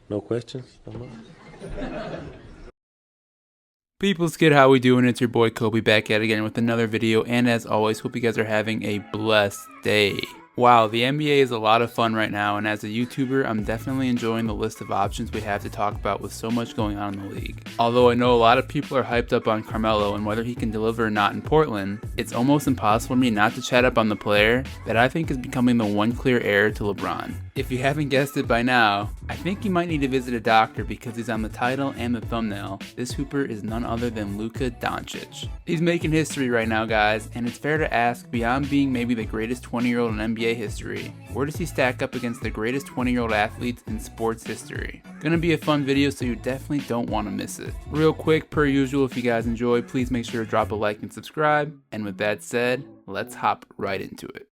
No questions? No more? People's kid, how we doing? It's your boy Kobe back at it again with another video, and as always, hope you guys are having a blessed day. Wow, the NBA is a lot of fun right now, and as a YouTuber, I'm definitely enjoying the list of options we have to talk about with so much going on in the league. Although I know a lot of people are hyped up on Carmelo and whether he can deliver or not in Portland, it's almost impossible for me not to chat up on the player that I think is becoming the one clear heir to LeBron. If you haven't guessed it by now, I think you might need to visit a doctor because he's on the title and the thumbnail. This hooper is none other than Luka Doncic. He's making history right now, guys, and it's fair to ask, beyond being maybe the greatest 20-year-old in NBA history, where does he stack up against the greatest 20-year-old athletes in sports history? Gonna be a fun video, so you definitely don't want to miss it. Real quick, per usual, if you guys enjoy, please make sure to drop a like and subscribe. And with that said, let's hop right into it.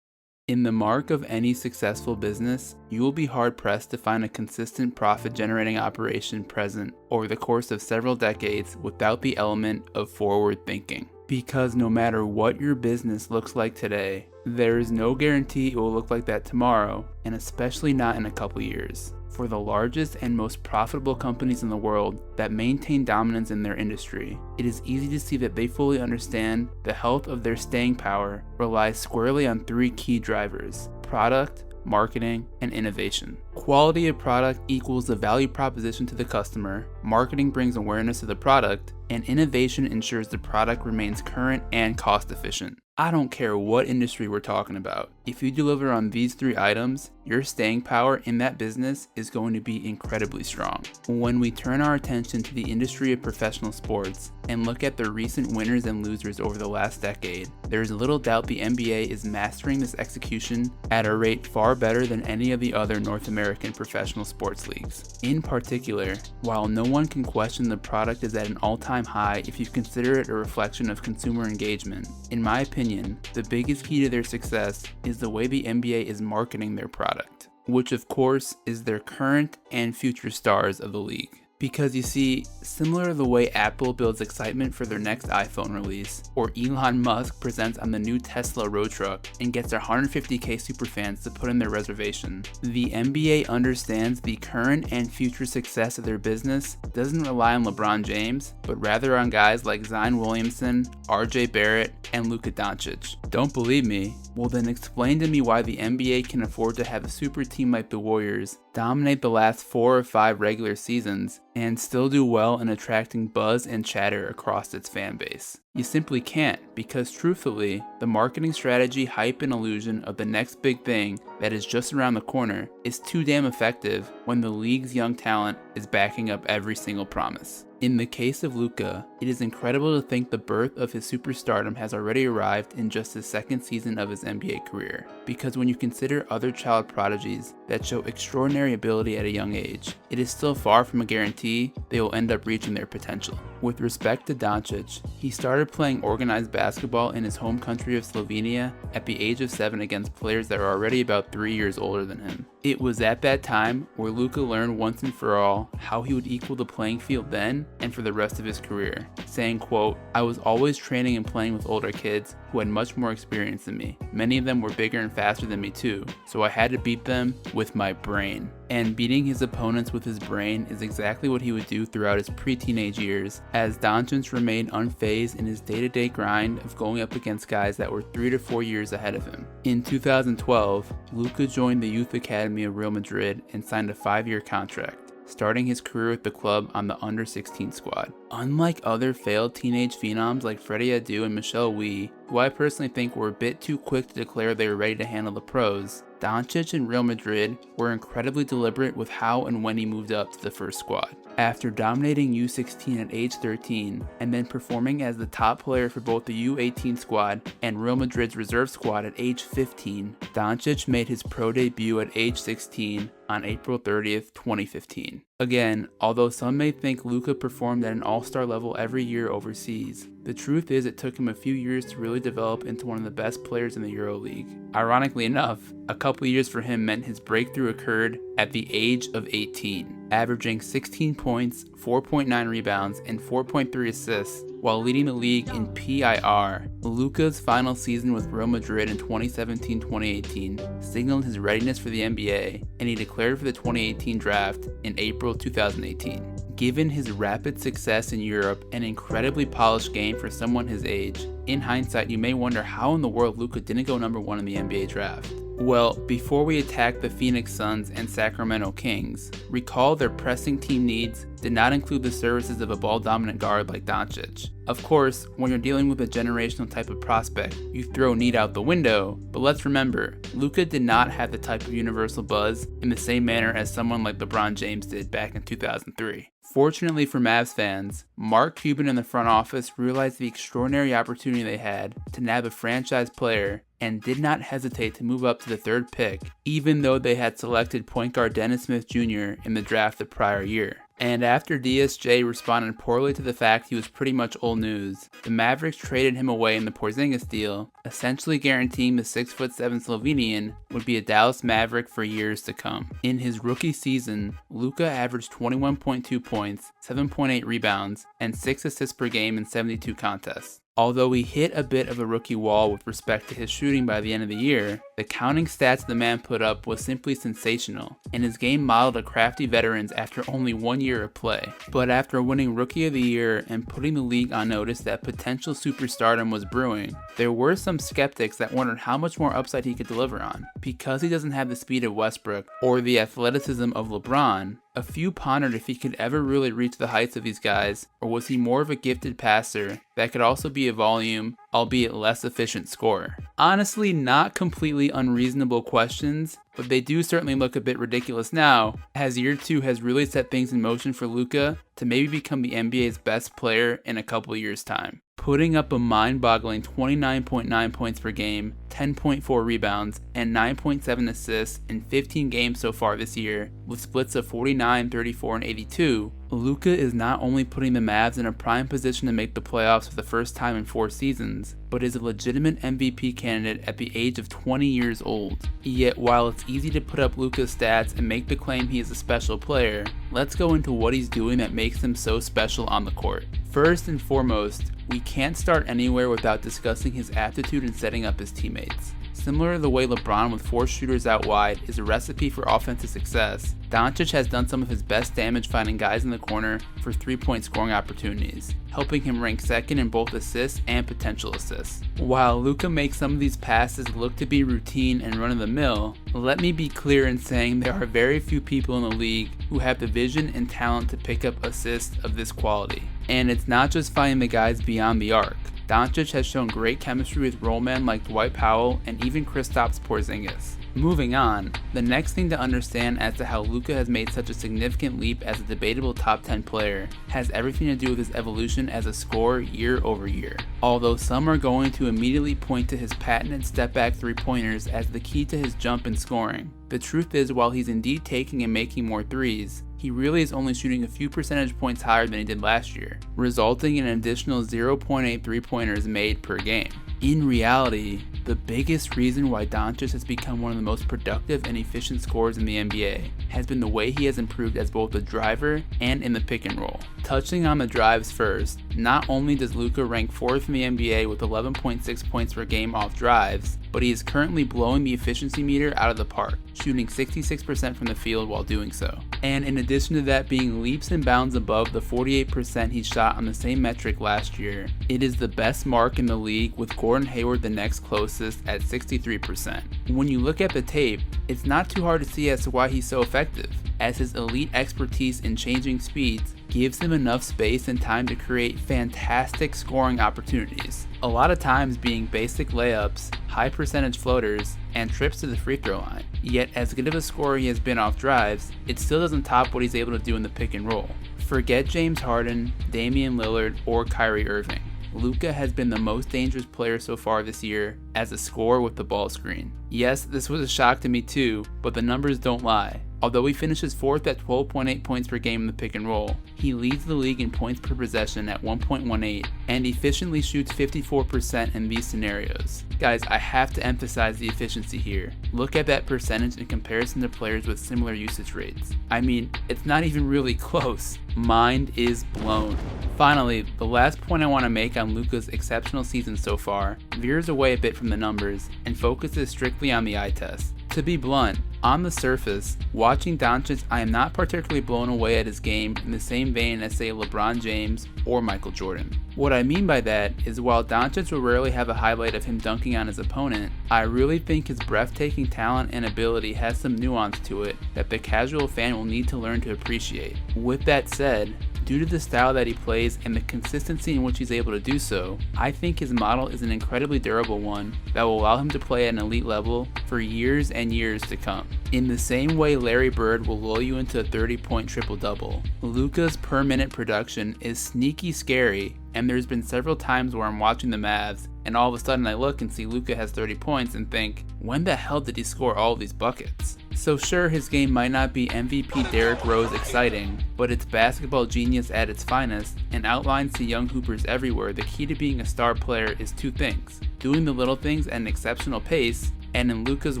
In the mark of any successful business, you will be hard-pressed to find a consistent profit-generating operation present over the course of several decades without the element of forward thinking. Because no matter what your business looks like today, there is no guarantee it will look like that tomorrow, and especially not in a couple years. For the largest and most profitable companies in the world that maintain dominance in their industry, it is easy to see that they fully understand the health of their staying power relies squarely on three key drivers: product, marketing, and innovation. Quality of product equals the value proposition to the customer, marketing brings awareness to the product, and innovation ensures the product remains current and cost efficient. I don't care what industry we're talking about. If you deliver on these three items, your staying power in that business is going to be incredibly strong. When we turn our attention to the industry of professional sports and look at the recent winners and losers over the last decade, there is little doubt the NBA is mastering this execution at a rate far better than any of the other North American professional sports leagues. In particular, while no one can question the product is at an all-time high if you consider it a reflection of consumer engagement, in my opinion, the biggest key to their success is the way the NBA is marketing their product, which of course is their current and future stars of the league. Because you see, similar to the way Apple builds excitement for their next iPhone release, or Elon Musk presents on the new Tesla road truck and gets their 150K superfans to put in their reservation, the NBA understands the current and future success of their business doesn't rely on LeBron James, but rather on guys like Zion Williamson, RJ Barrett, and Luka Doncic. Don't believe me? Well then explain to me why the NBA can afford to have a super team like the Warriors dominate the last 4 or 5 regular seasons and still do well in attracting buzz and chatter across its fan base. You simply can't, because truthfully, the marketing strategy, hype, and illusion of the next big thing that is just around the corner is too damn effective when the league's young talent is backing up every single promise. In the case of Luka, it is incredible to think the birth of his superstardom has already arrived in just his second season of his NBA career, because when you consider other child prodigies that show extraordinary ability at a young age, it is still far from a guarantee they will end up reaching their potential. With respect to Doncic, he started playing organized basketball in his home country of Slovenia at the age of 7 against players that were already about 3 years older than him. It was at that time where Luka learned once and for all how he would equal the playing field then and for the rest of his career, saying, quote, "I was always training and playing with older kids who had much more experience than me. Many of them were bigger and faster than me too, so I had to beat them with my brain." And beating his opponents with his brain is exactly what he would do throughout his pre-teenage years, as Doncic remained unfazed in his day-to-day grind of going up against guys that were 3 to 4 years ahead of him. In 2012, Luka joined the youth academy of Real Madrid and signed a 5-year contract, starting his career with the club on the under-16 squad. Unlike other failed teenage phenoms like Freddie Adu and Michelle Wie, who I personally think were a bit too quick to declare they were ready to handle the pros, Doncic and Real Madrid were incredibly deliberate with how and when he moved up to the first squad. After dominating U16 at age 13 and then performing as the top player for both the U18 squad and Real Madrid's reserve squad at age 15, Doncic made his pro debut at age 16 on April 30th, 2015. Again, although some may think Luka performed at an all-star level every year overseas, The truth is it took him a few years to really develop into one of the best players in the EuroLeague. Ironically enough, a couple years for him meant his breakthrough occurred at the age of 18, averaging 16 points, 4.9 rebounds, and 4.3 assists while leading the league in PIR. Luka's final season with Real Madrid in 2017-2018 signaled his readiness for the NBA, and he declared for the 2018 draft in April 2018. Given his rapid success in Europe and incredibly polished game for someone his age, in hindsight you may wonder how in the world Luka didn't go number 1 in the NBA draft. Well, before we attack the Phoenix Suns and Sacramento Kings, recall their pressing team needs did not include the services of a ball-dominant guard like Doncic. Of course, when you're dealing with a generational type of prospect, you throw need out the window, but let's remember, Luka did not have the type of universal buzz in the same manner as someone like LeBron James did back in 2003. Fortunately for Mavs fans, Mark Cuban and the front office realized the extraordinary opportunity they had to nab a franchise player and did not hesitate to move up to the 3rd pick, even though they had selected point guard Dennis Smith Jr. in the draft the prior year. And after DSJ responded poorly to the fact he was pretty much old news, the Mavericks traded him away in the Porzingis deal, essentially guaranteeing the 6'7" Slovenian would be a Dallas Maverick for years to come. In his rookie season, Luka averaged 21.2 points, 7.8 rebounds, and 6 assists per game in 72 contests. Although he hit a bit of a rookie wall with respect to his shooting by the end of the year, the counting stats the man put up was simply sensational, and his game modeled a crafty veteran's after only 1 year of play. But after winning Rookie of the Year and putting the league on notice that potential superstardom was brewing, there were some skeptics that wondered how much more upside he could deliver on. Because he doesn't have the speed of Westbrook or the athleticism of LeBron, a few pondered if he could ever really reach the heights of these guys, or was he more of a gifted passer that could also be a volume, albeit less efficient scorer. Honestly, not completely unreasonable questions, but they do certainly look a bit ridiculous now, as year 2 has really set things in motion for Luka to maybe become the NBA's best player in a couple years' time. Putting up a mind-boggling 29.9 points per game, 10.4 rebounds, and 9.7 assists in 15 games so far this year, with splits of 49, 34, and 82, Luka is not only putting the Mavs in a prime position to make the playoffs for the first time in 4 seasons, but is a legitimate MVP candidate at the age of 20 years old. Yet while it's easy to put up Luka's stats and make the claim he is a special player, let's go into what he's doing that makes him so special on the court. First and foremost, we can't start anywhere without discussing his aptitude in setting up his teammates. Similar to the way LeBron with 4 shooters out wide is a recipe for offensive success, Doncic has done some of his best damage finding guys in the corner for 3-point scoring opportunities, helping him rank second in both assists and potential assists. While Luka makes some of these passes look to be routine and run-of-the-mill, let me be clear in saying there are very few people in the league who have the vision and talent to pick up assists of this quality. And it's not just finding the guys beyond the arc. Doncic has shown great chemistry with rollmen like Dwight Powell and even Kristaps Porzingis. Moving on, the next thing to understand as to how Luka has made such a significant leap as a debatable top 10 player has everything to do with his evolution as a scorer year over year. Although some are going to immediately point to his patented step-back three-pointers as the key to his jump in scoring, the truth is while he's indeed taking and making more threes, he really is only shooting a few percentage points higher than he did last year, resulting in an additional 0.8 three-pointers made per game. In reality, the biggest reason why Doncic has become one of the most productive and efficient scorers in the NBA has been the way he has improved as both a driver and in the pick and roll. Touching on the drives first, not only does Luka rank 4th in the NBA with 11.6 points per game off drives, but he is currently blowing the efficiency meter out of the park, shooting 66% from the field while doing so. And in addition to that being leaps and bounds above the 48% he shot on the same metric last year, it is the best mark in the league with Gordon Hayward the next closest at 63%. When you look at the tape, it's not too hard to see as to why he's so effective, as his elite expertise in changing speeds gives him enough space and time to create fantastic scoring opportunities, a lot of times being basic layups, high percentage floaters, and trips to the free throw line. Yet as good of a scorer he has been off drives, it still doesn't top what he's able to do in the pick and roll. Forget James Harden, Damian Lillard, or Kyrie Irving. Luka has been the most dangerous player so far this year as a scorer with the ball screen. Yes, this was a shock to me too, but the numbers don't lie. Although he finishes 4th at 12.8 points per game in the pick and roll, he leads the league in points per possession at 1.18 and efficiently shoots 54% in these scenarios. Guys, I have to emphasize the efficiency here. Look at that percentage in comparison to players with similar usage rates. I mean, it's not even really close. Mind is blown. Finally, the last point I want to make on Luka's exceptional season so far veers away a bit from the numbers and focuses strictly on the eye test. To be blunt, on the surface, watching Doncic, I am not particularly blown away at his game in the same vein as, say, LeBron James or Michael Jordan. What I mean by that is while Doncic will rarely have a highlight of him dunking on his opponent, I really think his breathtaking talent and ability has some nuance to it that the casual fan will need to learn to appreciate. With that said, due to the style that he plays and the consistency in which he's able to do so, I think his model is an incredibly durable one that will allow him to play at an elite level for years and years to come. In the same way Larry Bird will lull you into a 30-point triple-double, Luka's per-minute production is sneaky scary, and there's been several times where I'm watching the Mavs and all of a sudden I look and see Luka has 30 points and think, when the hell did he score all these buckets? So sure, his game might not be MVP Derrick Rose exciting, but it's basketball genius at its finest and outlines to young hoopers everywhere the key to being a star player is two things: doing the little things at an exceptional pace, and in Luka's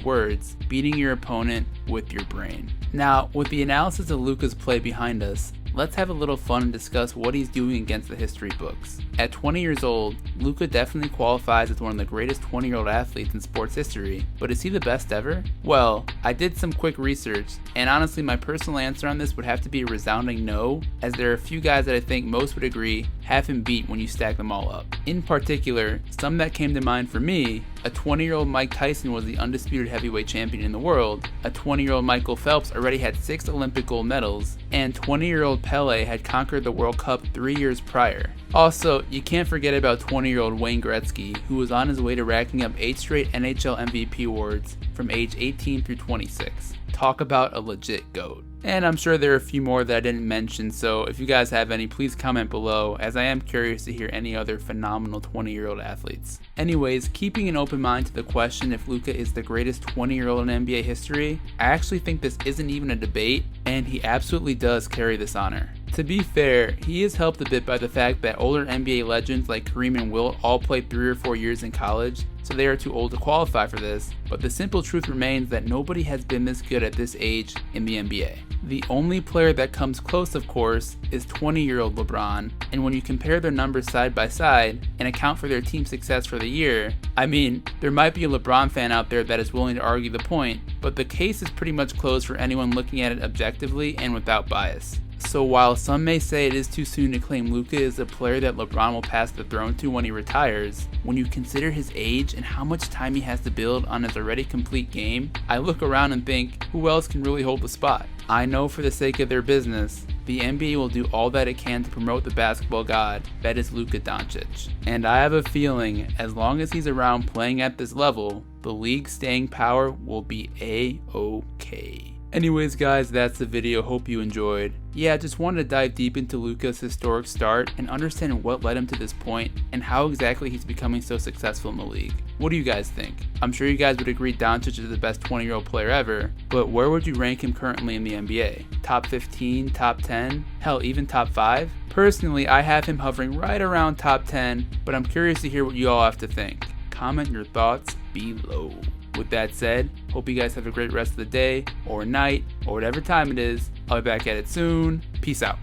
words, beating your opponent with your brain. Now, with the analysis of Luka's play behind us, let's have a little fun and discuss what he's doing against the history books. At 20 years old, Luka definitely qualifies as one of the greatest 20-year-old athletes in sports history, but is he the best ever? Well, I did some quick research, and honestly my personal answer on this would have to be a resounding no, as there are a few guys that I think most would agree have him beat when you stack them all up. In particular, some that came to mind for me: a 20-year-old Mike Tyson was the undisputed heavyweight champion in the world, a 20-year-old Michael Phelps already had 6 Olympic gold medals, and 20-year-old Pele had conquered the World Cup 3 years prior. Also, you can't forget about 20-year-old Wayne Gretzky, who was on his way to racking up 8 straight NHL MVP awards from age 18 through 26. Talk about a legit GOAT. And I'm sure there are a few more that I didn't mention, so if you guys have any, please comment below, as I am curious to hear any other phenomenal 20-year-old athletes. Anyways, keeping an open mind to the question if Luka is the greatest 20-year-old in NBA history, I actually think this isn't even a debate, and he absolutely does carry this honor. To be fair, he is helped a bit by the fact that older NBA legends like Kareem and Wilt all played 3 or 4 years in college, so they are too old to qualify for this, but the simple truth remains that nobody has been this good at this age in the NBA. The only player that comes close, of course, is 20-year-old LeBron, and when you compare their numbers side by side and account for their team success for the year, I mean, there might be a LeBron fan out there that is willing to argue the point, but the case is pretty much closed for anyone looking at it objectively and without bias. So while some may say it is too soon to claim Luka is a player that LeBron will pass the throne to when he retires, when you consider his age and how much time he has to build on his already complete game, I look around and think, who else can really hold the spot? I know for the sake of their business, the NBA will do all that it can to promote the basketball god that is Luka Doncic. And I have a feeling, as long as he's around playing at this level, the league's staying power will be A-OK. Anyways guys, that's the video, hope you enjoyed. Yeah, just wanted to dive deep into Luka's historic start and understand what led him to this point and how exactly he's becoming so successful in the league. What do you guys think? I'm sure you guys would agree Doncic is the best 20-year-old player ever, but where would you rank him currently in the NBA? Top 15, top 10, hell even top 5? Personally, I have him hovering right around top 10, but I'm curious to hear what you all have to think. Comment your thoughts below. With that said, hope you guys have a great rest of the day, or night, or whatever time it is. I'll be back at it soon. Peace out.